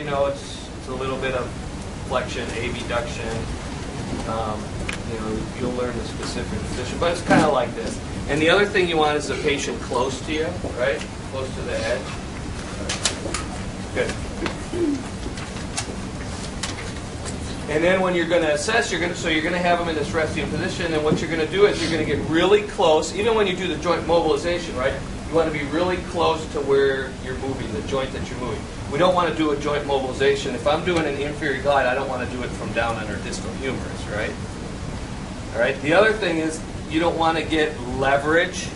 You know, it's a little bit of flexion, abduction. You'll learn the specific position, but it's kind of like this. And the other thing you want is the patient close to you, right? Close to the edge. Good. And then when you're going to assess, you're going to have them in this resting position, and what you're going to do is you're going to get really close. Even when you do the joint mobilization, right? You want to be really close to where you're moving, the joint that you're moving. We don't want to do a joint mobilization. If I'm doing an inferior glide, I don't want to do it from down under distal humerus, right? All right. The other thing is you don't want to get leverage.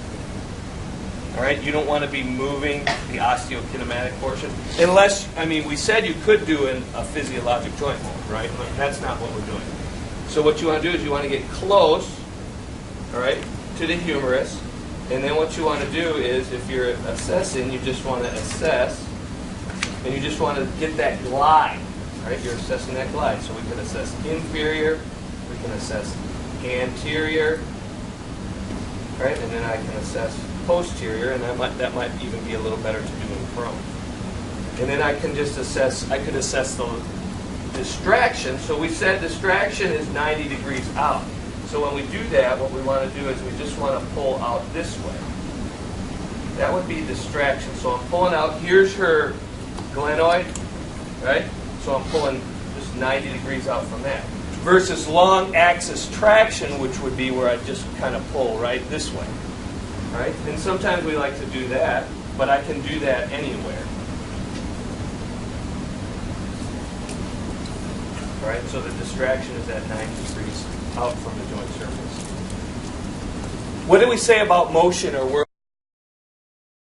All right. You don't want to be moving the osteokinematic portion, unless we said you could do a physiologic joint move, right? But that's not what we're doing. So what you want to do is you want to get close, all right, to the humerus. And then what you want to do is, if you're assessing, you just want to assess, and you just want to get that glide, right? You're assessing that glide. So we can assess inferior, we can assess anterior, right? And then I can assess posterior, and that might even be a little better to do in prone. And then I can just assess, I could assess the distraction. So we said distraction is 90 degrees out. So when we do that, what we want to do is we just want to pull out this way. That would be distraction. So I'm pulling out, here's her glenoid, right? So I'm pulling just 90 degrees out from that. Versus long axis traction, which would be where I just kind of pull right this way. Right? And sometimes we like to do that, but I can do that anywhere. All right, so the distraction is at 90 degrees out from the joint surface. What did we say about motion, or